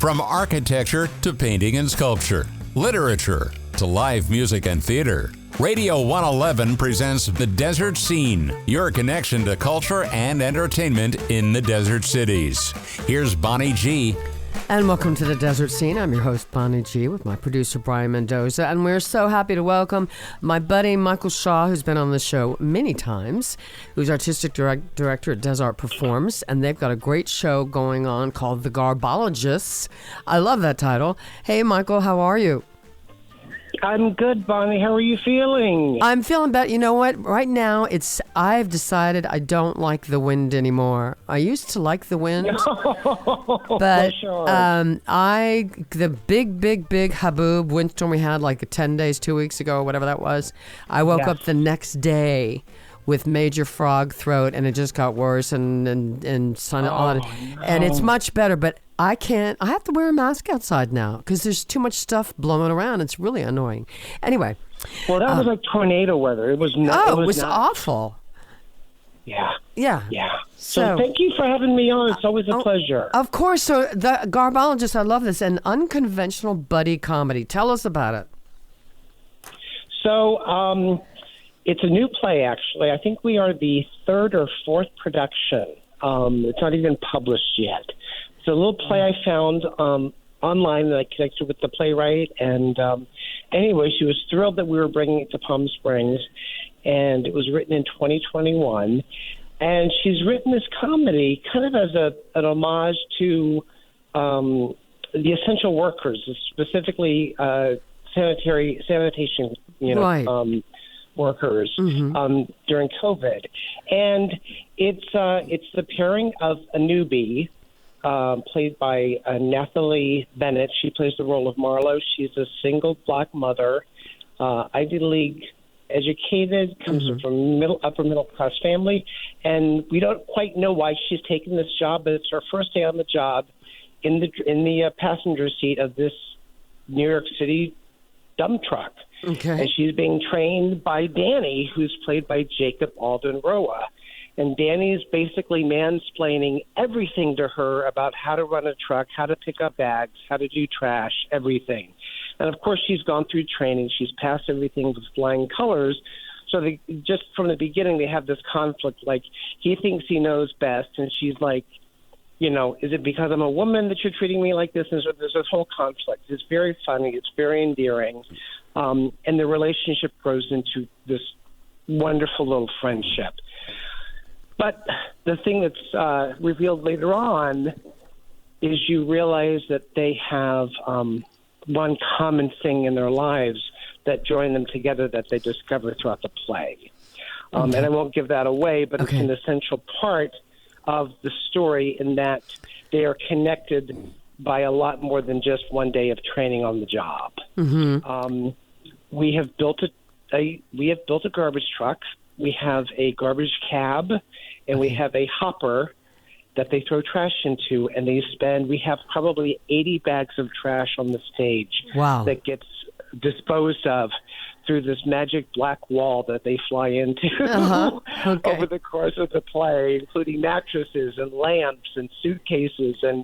From architecture to painting and sculpture, literature to live music and theater, Radio 111 presents The Desert Scene, your connection to culture and entertainment in the desert cities. Here's Bonnie G. And welcome to The Desert Scene. I'm your host, Bonnie G, with my producer, Brian Mendoza. And we're so happy to welcome my buddy, Michael Shaw, who's been on the show many times, who's artistic director at Dezart Performs. And they've got a great show going on called The Garbologists. I love that title. Hey, Michael, how are you? I'm good, Bonnie. How are you feeling? I'm feeling better. You know what? Right now, I've decided I don't like the wind anymore. I used to like the wind, but sure. The big haboob windstorm we had like 10 days, 2 weeks ago, or whatever that was, I woke up the next day with major frog throat, and it just got worse and it's much better, but I have to wear a mask outside now because there's too much stuff blowing around. It's really annoying. Anyway. Well, that was like tornado weather. It was awful. Yeah. Yeah. Yeah. So thank you for having me on. It's always a pleasure. Of course. So the Garbologist, I love this, an unconventional buddy comedy. Tell us about it. So, it's a new play, actually. I think we are the third or fourth production. It's not even published yet. It's a little play I found online that I connected with the playwright. And anyway, she was thrilled that we were bringing it to Palm Springs. And it was written in 2021. And she's written this comedy kind of as an homage to the essential workers, specifically sanitation, right. Workers during COVID, and it's the pairing of a newbie played by Nathalie Bennett. She plays the role of Marlo. She's a single black mother, Ivy League educated, comes from upper middle class family, and we don't quite know why she's taken this job, but it's her first day on the job in the passenger seat of this New York City dump truck. Okay. And she's being trained by Danny, who's played by Jacob Alden Roa. And Danny's basically mansplaining everything to her about how to run a truck, how to pick up bags, how to do trash, everything. And, of course, she's gone through training. She's passed everything with flying colors. So just from the beginning, they have this conflict. Like, he thinks he knows best, and she's like, you know, is it because I'm a woman that you're treating me like this? And so there's this whole conflict. It's very funny. It's very endearing. And the relationship grows into this wonderful little friendship. But the thing that's revealed later on is you realize that they have one common thing in their lives that join them together that they discover throughout the play. And I won't give that away, but it's an essential part of the story in that they are connected by a lot more than just one day of training on the job. We have built a garbage truck. We have a garbage cab, and we have a hopper that they throw trash into, and we have probably 80 bags of trash on the stage. Wow. That gets disposed of through this magic black wall that they fly into over the course of the play, including mattresses and lamps and suitcases. And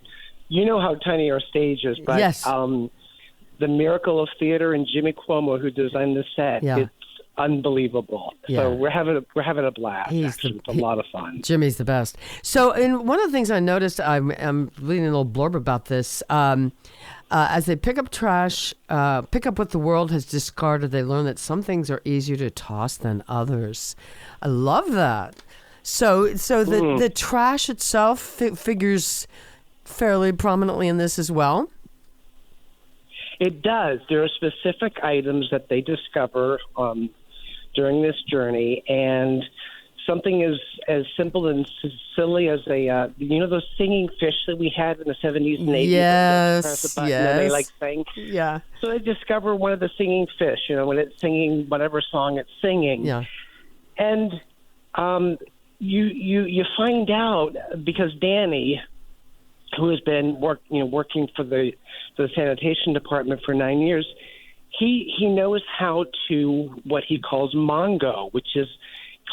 you know how tiny our stage is, but yes. The miracle of theater and Jimmy Cuomo, who designed the set, it's unbelievable. Yeah. So we're having a blast. It's a lot of fun. Jimmy's the best. So, and one of the things I noticed, I'm reading a little blurb about this. As they pick up trash, pick up what the world has discarded, they learn that some things are easier to toss than others. I love that. So the trash itself figures fairly prominently in this as well. It does. There are specific items that they discover during this journey, and something as simple and silly as those singing fish that we had in the 70s and 80s. Yes, and they like sing. Yeah. So they discover one of the singing fish, when it's singing whatever song it's singing. Yeah. And you find out because Danny, who has been working for the sanitation department for 9 years, he knows how to what he calls Mongo, which is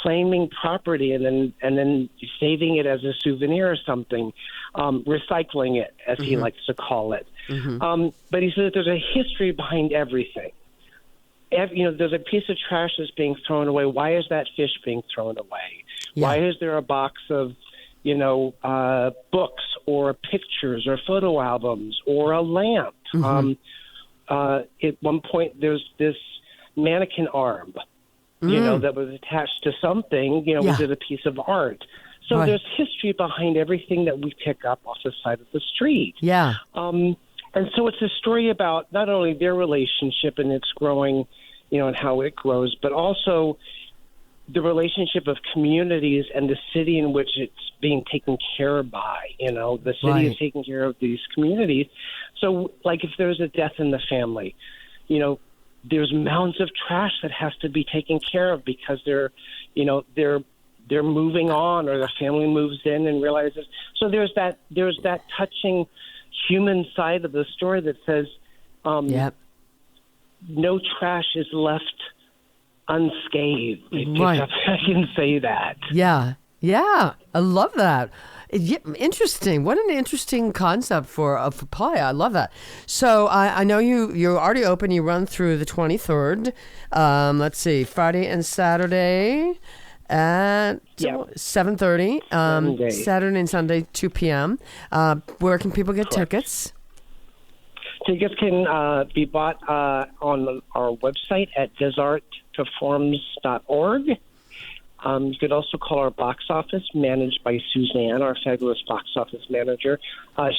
claiming property and then saving it as a souvenir or something, recycling it, as he likes to call it. But he said that there's a history behind everything. There's a piece of trash that's being thrown away. Why is that fish being thrown away? Yeah. Why is there a box of, books or pictures or photo albums or a lamp? At one point, there's this mannequin arm, that was attached to something, was it a piece of art? So there's history behind everything that we pick up off the side of the street. Yeah. And so it's a story about not only their relationship and its growing, and how it grows, but also the relationship of communities and the city in which it's being taken care of by. The city is taking care of these communities. So, like, if there's a death in the family, there's mounds of trash that has to be taken care of because they're moving on, or the family moves in and realizes. So there's that touching human side of the story that says, no trash is left unscathed. Right. I can say that. Yeah. I love that. Interesting. What an interesting concept for a play. I love that. So I know you're already open. You run through the 23rd. Let's see, Friday and Saturday at 7:30. Saturday and Sunday 2 p.m. Where can people get tickets? Tickets can be bought on our website at dezartperforms.org. You could also call our box office, managed by Suzanne, our fabulous box office manager.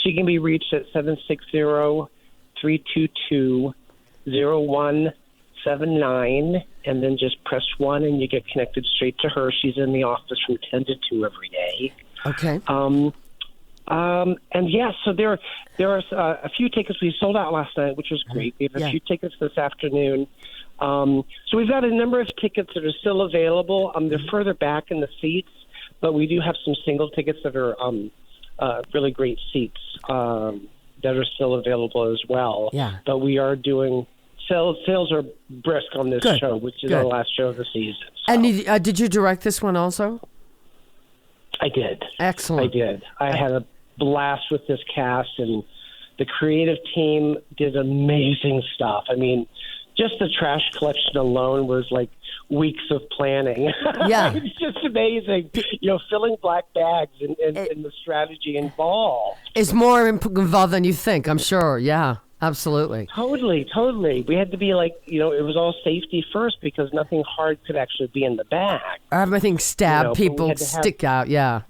She can be reached at 760-322-0179, and then just press 1 and you get connected straight to her. She's in the office from 10 to 2 every day. Okay. So there are a few tickets. We sold out last night, which was great. We have a few tickets this afternoon. So we've got a number of tickets that are still available. They're further back in the seats, but we do have some single tickets that are really great seats that are still available as well. Yeah. But we are doing sales are brisk on this show, which is our last show of the season. So. And did you direct this one also? I did. Excellent. I did. I had a blast with this cast, and the creative team did amazing stuff. I mean, just the trash collection alone was like weeks of planning. Yeah. It's just amazing. Filling black bags and the strategy involved. It's more involved than you think, I'm sure. Yeah, absolutely. Totally. We had to be like, it was all safety first because nothing hard could actually be in the bag. Everything people stick out. Yeah.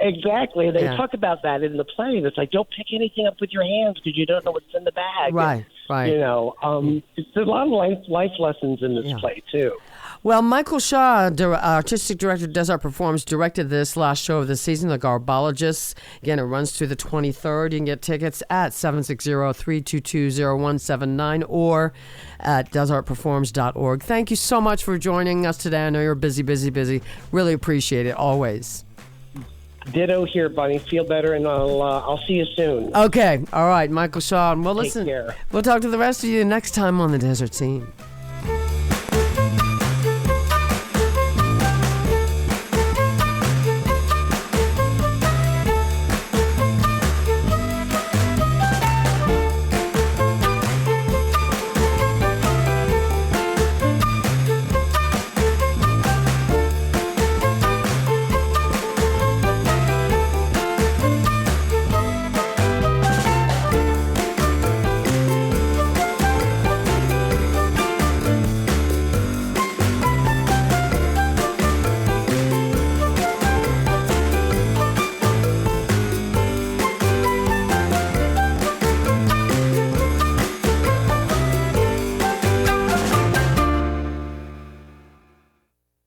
Exactly. They talk about that in the play. It's like, don't pick anything up with your hands because you don't know what's in the bag. Right. There's a lot of life lessons in this play, too. Well, Michael Shaw, artistic director, Dezart Performs, directed this last show of the season, The Garbologists. Again, it runs through the 23rd. You can get tickets at 760-322-0179 or at dezartperforms.org. Thank you so much for joining us today. I know you're busy. Really appreciate it, always. Ditto here, Bunny. Feel better, and I'll see you soon. Okay. All right, Michael Shaw. And Take care. We'll talk to the rest of you next time on The Desert Scene.